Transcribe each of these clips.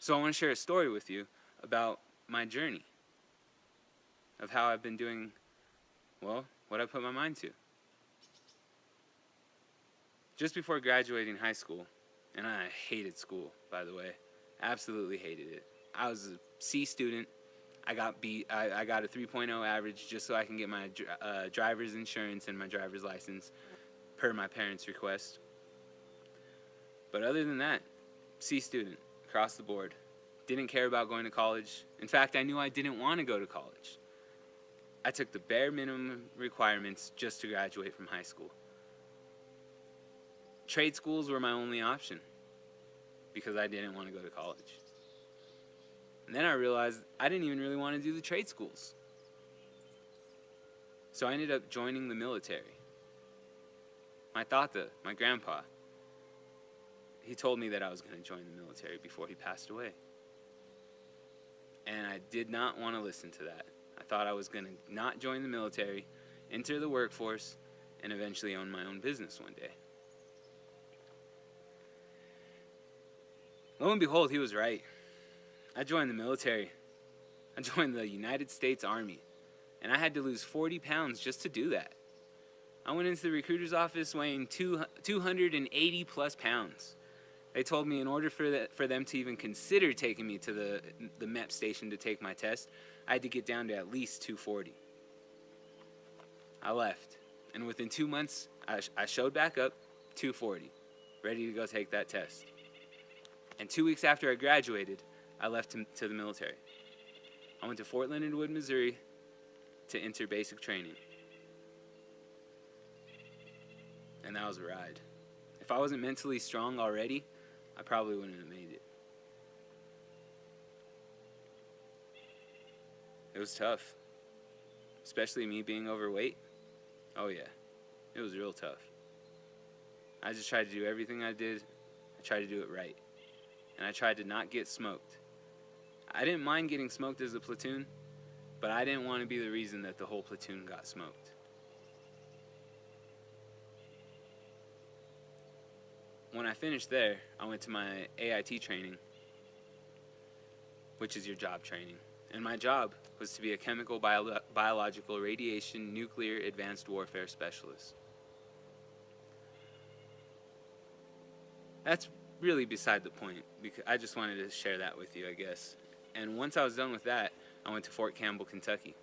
So I want to share a story with you about my journey, of how I've been doing, well, what I put my mind to. Just before graduating high school, and I hated school, by the way, absolutely hated it. I was a C student. I got a 3.0 average just so I can get my driver's insurance and my driver's license per my parents' request. But other than that, C student, across the board. Didn't care about going to college. In fact, I knew I didn't want to go to college. I took the bare minimum requirements just to graduate from high school. Trade schools were my only option because I didn't want to go to college. And then I realized I didn't even really want to do the trade schools. So I ended up joining the military. My tata, my grandpa, he told me that I was going to join the military before he passed away. And I did not want to listen to that. I thought I was going to not join the military, enter the workforce, and eventually own my own business one day. Lo and behold, he was right. I joined the military. I joined the United States Army. And I had to lose 40 pounds just to do that. I went into the recruiter's office weighing 280 plus pounds. They told me in order for them to even consider taking me to the MEP station to take my test, I had to get down to at least 240. I left. And within 2 months, I showed back up, 240, ready to go take that test. And 2 weeks after I graduated, I left to the military. I went to Fort Leonard Wood, Missouri to enter basic training. And that was a ride. If I wasn't mentally strong already, I probably wouldn't have made it. It was tough. Especially me being overweight. Oh yeah, it was real tough. I just tried to do everything I did. I tried to do it right. And I tried to not get smoked. I didn't mind getting smoked as a platoon, but I didn't want to be the reason that the whole platoon got smoked. When I finished there, I went to my AIT training, which is your job training. And my job was to be a chemical, biological, radiation, nuclear, advanced warfare specialist. That's really beside the point, because I just wanted to share that with you, I guess. And once I was done with that, I went to Fort Campbell, Kentucky.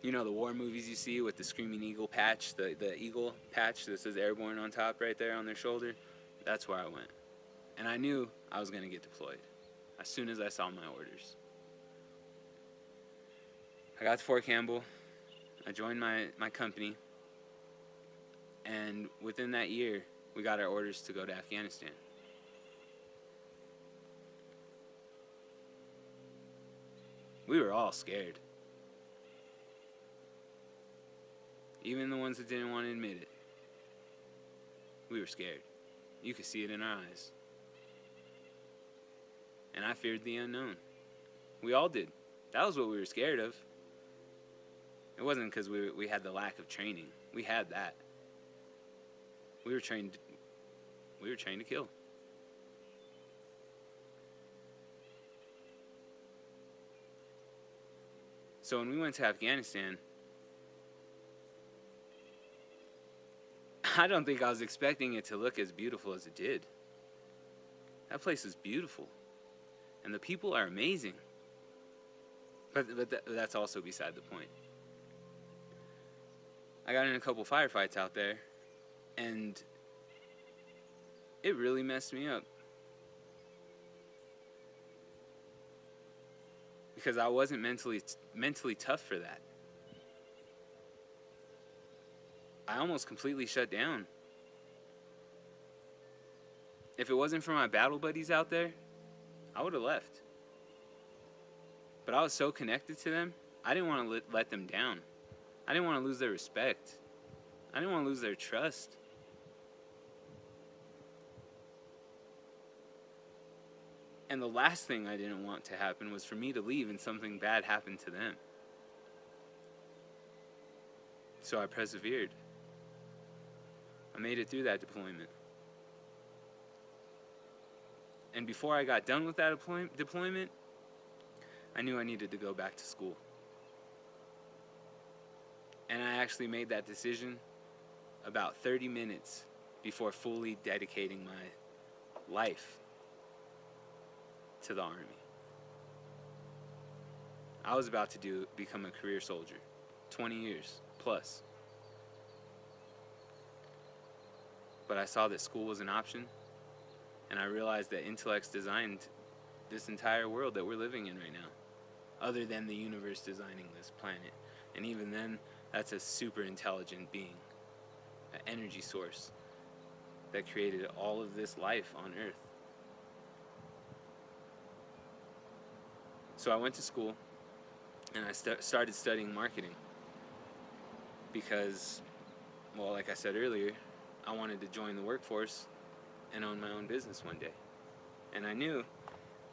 You know the war movies you see with the Screaming Eagle patch, the eagle patch that says airborne on top right there on their shoulder? That's where I went. And I knew I was going to get deployed as soon as I saw my orders. I got to Fort Campbell. I joined my company. And within that year, we got our orders to go to Afghanistan. We were all scared. Even the ones that didn't want to admit it. We were scared. You could see it in our eyes. And I feared the unknown. We all did. That was what we were scared of. It wasn't because we had the lack of training. We had that. We were trained to kill. So when we went to Afghanistan, I don't think I was expecting it to look as beautiful as it did. That place is beautiful. And the people are amazing. But that's also beside the point. I got in a couple firefights out there, and it really messed me up. Because I wasn't mentally tough for that. I almost completely shut down. If it wasn't for my battle buddies out there, I would have left. But I was so connected to them, I didn't want to let them down. I didn't want to lose their respect. I didn't want to lose their trust. And the last thing I didn't want to happen was for me to leave and something bad happened to them. So I persevered. I made it through that deployment. And before I got done with that deployment, I knew I needed to go back to school. And I actually made that decision about 30 minutes before fully dedicating my life to the Army. I was about to become a career soldier, 20 years plus. But I saw that school was an option, and I realized that intellects designed this entire world that we're living in right now, other than the universe designing this planet. And even then, that's a super intelligent being, an energy source that created all of this life on Earth. So I went to school, and I started studying marketing because, well, like I said earlier, I wanted to join the workforce and own my own business one day. And I knew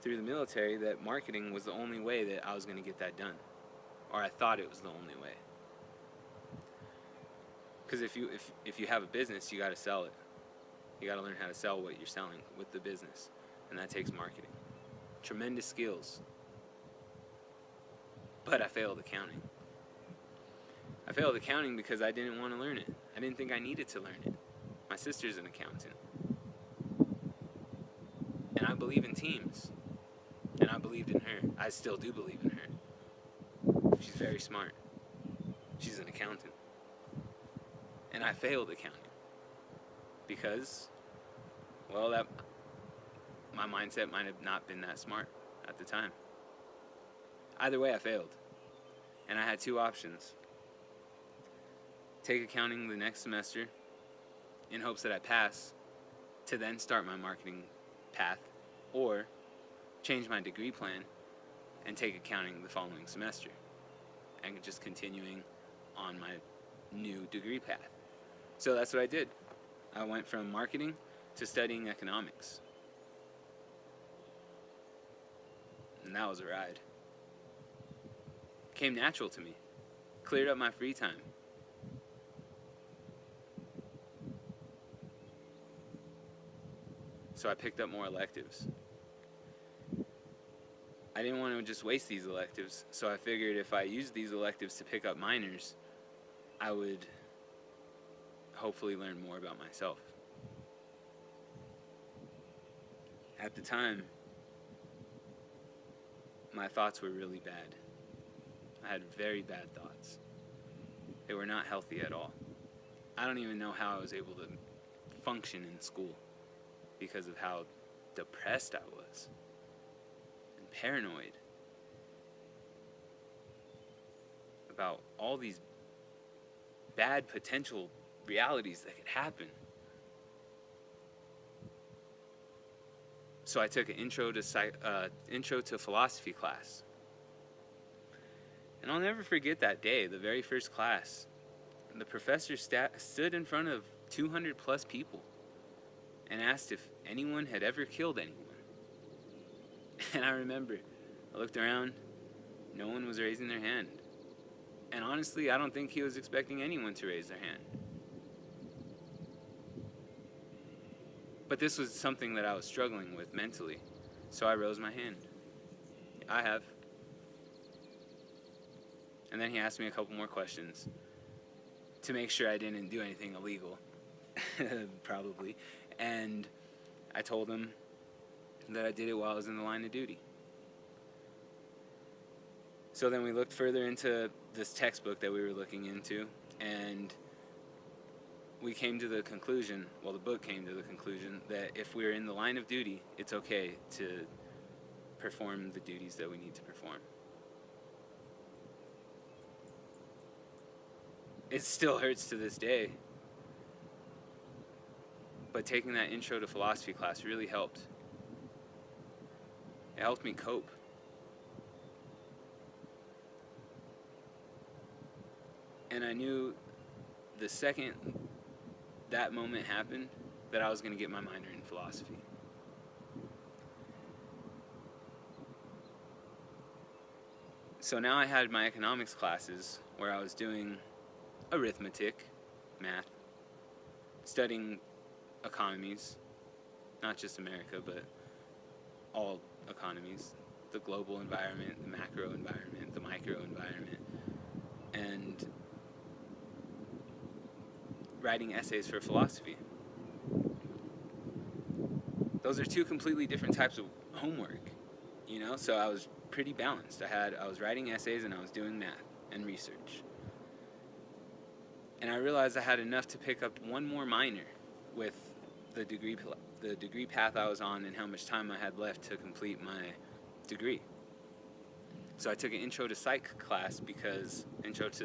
through the military that marketing was the only way that I was going to get that done. Or I thought it was the only way. Because if you have a business, you got to sell it. You got to learn how to sell what you're selling with the business. And that takes marketing. Tremendous skills. But I failed accounting. I failed accounting because I didn't want to learn it. I didn't think I needed to learn it. My sister's an accountant. And I believe in teams. And I believed in her. I still do believe in her. She's very smart. She's an accountant. And I failed accounting. Because, well, my mindset might have not been that smart at the time. Either way, I failed. And I had two options. Take accounting the next semester in hopes that I pass to then start my marketing path, or change my degree plan and take accounting the following semester and just continuing on my new degree path. So that's what I did. I went from marketing to studying economics. And that was a ride. Came natural to me. Cleared up my free time. So I picked up more electives. I didn't want to just waste these electives, so I figured if I used these electives to pick up minors, I would hopefully learn more about myself. At the time, my thoughts were really bad. I had very bad thoughts. They were not healthy at all. I don't even know how I was able to function in school because of how depressed I was and paranoid about all these bad potential realities that could happen. So I took an intro to philosophy class. And I'll never forget that day, the very first class. The professor stood in front of 200 plus people and asked if anyone had ever killed anyone. And I remember, I looked around, no one was raising their hand. And honestly, I don't think he was expecting anyone to raise their hand. But this was something that I was struggling with mentally, so I rose my hand. I have. And then he asked me a couple more questions to make sure I didn't do anything illegal, probably. And I told him that I did it while I was in the line of duty. So then we looked further into this textbook that we were looking into, and we came to the conclusion, well, the book came to the conclusion, that if we're in the line of duty, it's okay to perform the duties that we need to perform. It still hurts to this day. But taking that intro to philosophy class really helped. It helped me cope. And I knew the second that moment happened that I was going to get my minor in philosophy. So now I had my economics classes where I was doing arithmetic, math, studying economies, not just America, but all economies, the global environment, the macro environment, the micro environment, and writing essays for philosophy. Those are two completely different types of homework, so I was pretty balanced. I was writing essays and I was doing math and research. And I realized I had enough to pick up one more minor with the degree path I was on and how much time I had left to complete my degree. So I took an intro to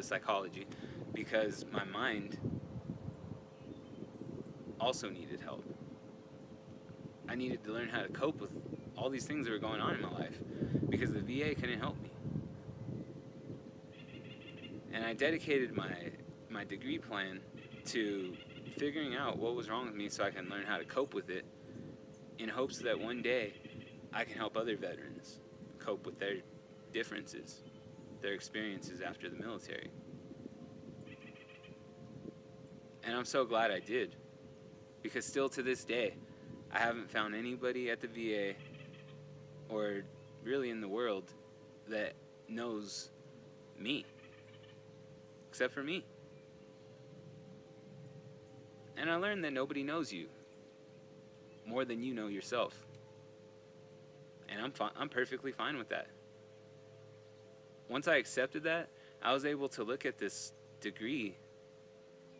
psychology, because my mind also needed help. I needed to learn how to cope with all these things that were going on in my life, because the VA couldn't help me. And I dedicated my degree plan to figuring out what was wrong with me so I can learn how to cope with it, in hopes that one day I can help other veterans cope with their differences, their experiences after the military. And I'm so glad I did, because still to this day, I haven't found anybody at the VA or really in the world that knows me, except for me. And I learned that nobody knows you more than you know yourself. And I'm perfectly fine with that. Once I accepted that, I was able to look at this degree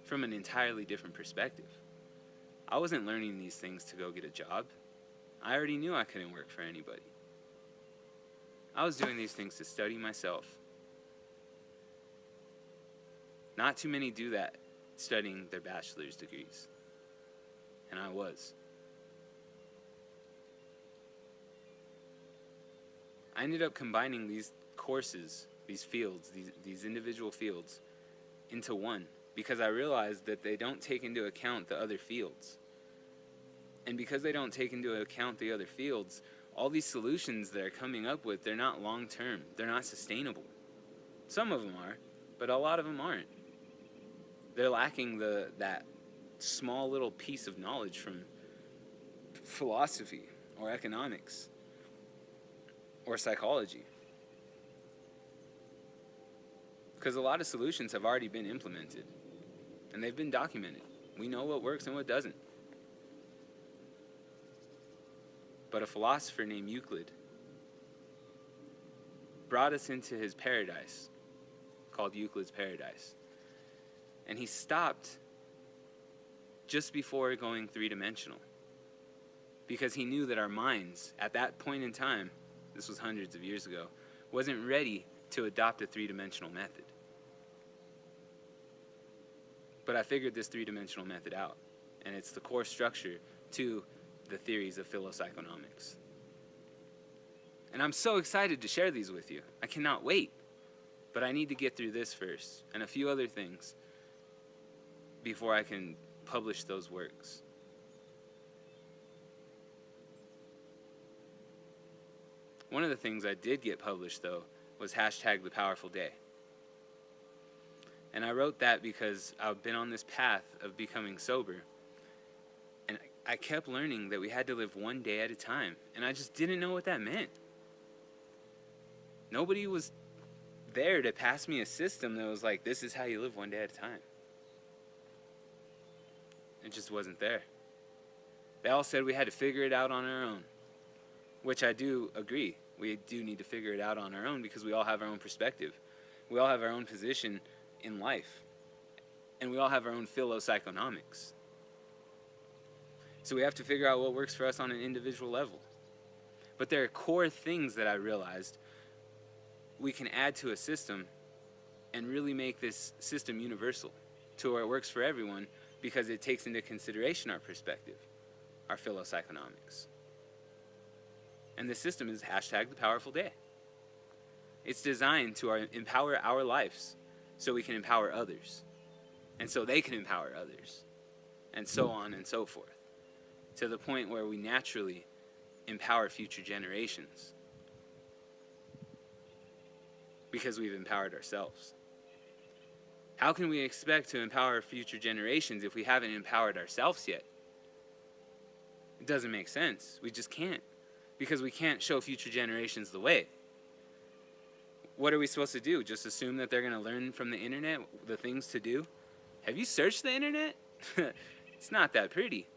from an entirely different perspective. I wasn't learning these things to go get a job. I already knew I couldn't work for anybody. I was doing these things to study myself. Not too many do that, studying their bachelor's degrees. And I was. I ended up combining these courses, these fields, these individual fields, into one, because I realized that they don't take into account the other fields. And because they don't take into account the other fields, all these solutions they're coming up with, they're not long-term. They're not sustainable. Some of them are, but a lot of them aren't. They're lacking that small little piece of knowledge from philosophy or economics or psychology. Because a lot of solutions have already been implemented, and they've been documented. We know what works and what doesn't. But a philosopher named Euclid brought us into his paradise, called Euclid's paradise. And he stopped just before going three-dimensional, because he knew that our minds, at that point in time, this was hundreds of years ago, wasn't ready to adopt a three-dimensional method. But I figured this three-dimensional method out, and it's the core structure to the theories of Philopsychonomics. And I'm so excited to share these with you. I cannot wait. But I need to get through this first, and a few other things, before I can publish those works. One of the things I did get published, though, was #ThePowerfulDay. And I wrote that because I've been on this path of becoming sober, and I kept learning that we had to live one day at a time, and I just didn't know what that meant. Nobody was there to pass me a system that was like, this is how you live one day at a time. It just wasn't there. They all said we had to figure it out on our own, which I do agree. We do need to figure it out on our own, because we all have our own perspective. We all have our own position in life, and we all have our own Philopsychonomics. So we have to figure out what works for us on an individual level. But there are core things that I realized we can add to a system and really make this system universal, to where it works for everyone, because it takes into consideration our perspective, our Philopsychonomics. And the system is #ThePowerfulDay. It's designed to empower our lives so we can empower others, and so they can empower others, and so on and so forth, to the point where we naturally empower future generations, because we've empowered ourselves. How can we expect to empower future generations if we haven't empowered ourselves yet? It doesn't make sense. We just can't. because we can't show future generations the way. What are we supposed to do? Just assume that they're going to learn from the internet the things to do? Have you searched the internet? It's not that pretty.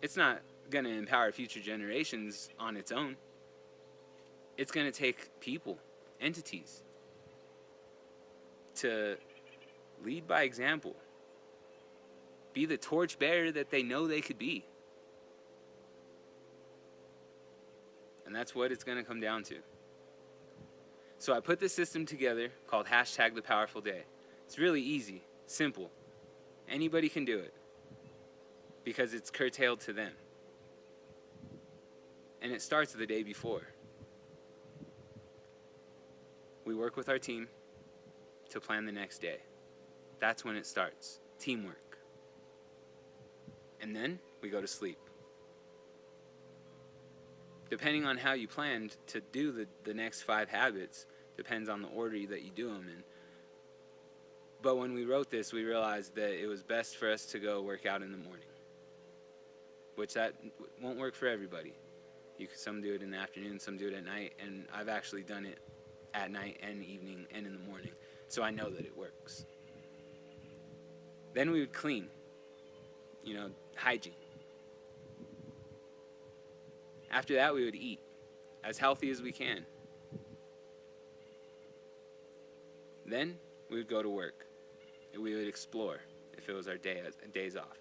It's not going to empower future generations on its own. It's going to take people, entities, to lead by example. Be the torchbearer that they know they could be. And that's what it's going to come down to. So I put this system together called #ThePowerfulDay. It's really easy, simple. Anybody can do it because it's curtailed to them. And it starts the day before. We work with our team to plan the next day. That's when it starts. Teamwork. And then we go to sleep. Depending on how you planned to do the next 5 habits, depends on the order that you do them in. But when we wrote this, we realized that it was best for us to go work out in the morning, which that won't work for everybody. Some do it in the afternoon, some do it at night, and I've actually done it at night and evening and in the morning, so I know that it works. Then we would clean, hygiene. After that, we would eat as healthy as we can. Then we would go to work. And we would explore if it was our days off.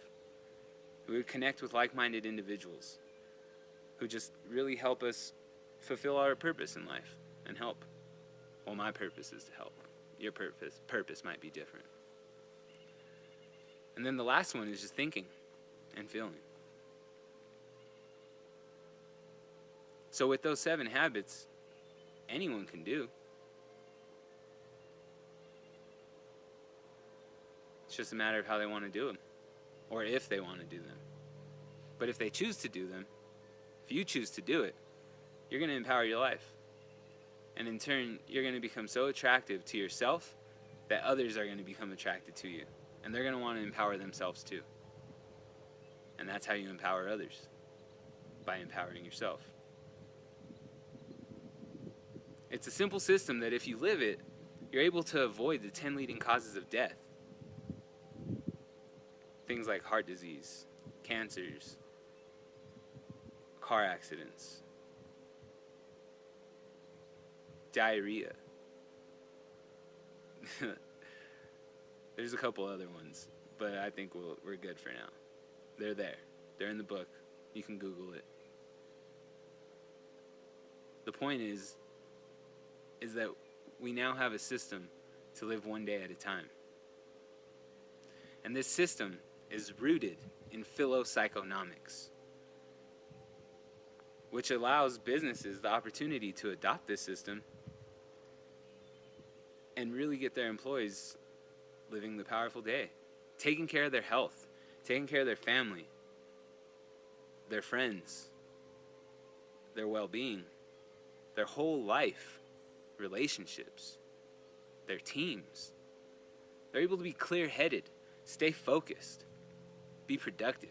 We would connect with like-minded individuals who just really help us fulfill our purpose in life and help. Well, my purpose is to help. Your purpose might be different. And then the last one is just thinking and feeling. So with those 7 habits, anyone can do. It's just a matter of how they want to do them, or if they want to do them. But if they choose to do them, if you choose to do it, you're going to empower your life. And in turn, you're going to become so attractive to yourself that others are going to become attracted to you. And they're going to want to empower themselves too. And that's how you empower others, by empowering yourself. It's a simple system that if you live it, you're able to avoid the 10 leading causes of death. Things like heart disease, cancers, car accidents, diarrhea. There's a couple other ones, but I think we're good for now. They're there. They're in the book. You can Google it. The point is that we now have a system to live one day at a time. And this system is rooted in Philopsychonomics, which allows businesses the opportunity to adopt this system and really get their employees living the powerful day, taking care of their health, taking care of their family, their friends, their well-being, their whole life, relationships, their teams. They're able to be clear-headed, stay focused, be productive.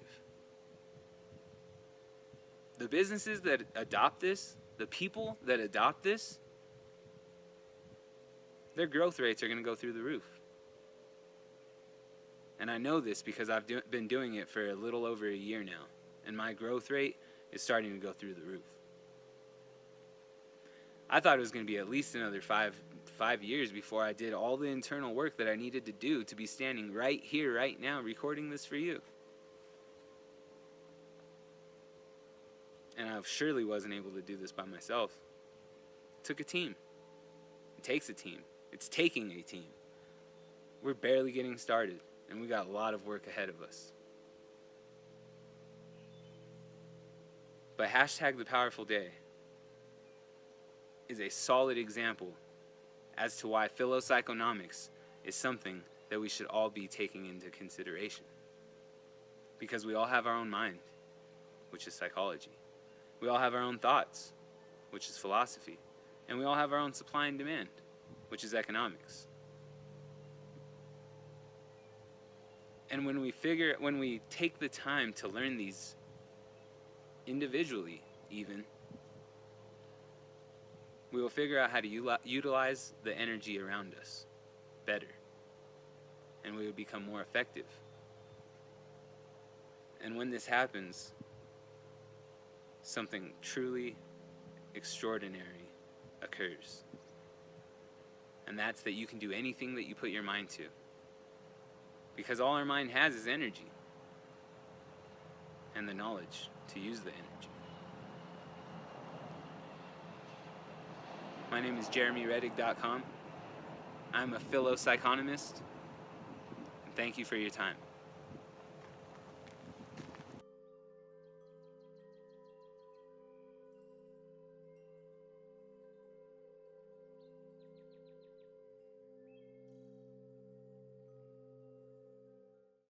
The businesses that adopt this, the people that adopt this, their growth rates are going to go through the roof. And I know this because I've been doing it for a little over a year now, and my growth rate is starting to go through the roof. I thought it was going to be at least another five years before I did all the internal work that I needed to do to be standing right here, right now, recording this for you. And I surely wasn't able to do this by myself. It took a team. It takes a team. It's taking a team. We're barely getting started, and we got a lot of work ahead of us. But #ThePowerfulDay is a solid example as to why Philopsychonomics is something that we should all be taking into consideration. Because we all have our own mind, which is psychology. We all have our own thoughts, which is philosophy. And we all have our own supply and demand, which is economics. And when we take the time to learn these individually even, we will figure out how to utilize the energy around us better, and we will become more effective. And when this happens, something truly extraordinary occurs. And that's that you can do anything that you put your mind to. Because all our mind has is energy. And the knowledge to use the energy. My name is JeremyReddig.com. I'm a Philopsychonomist. And thank you for your time.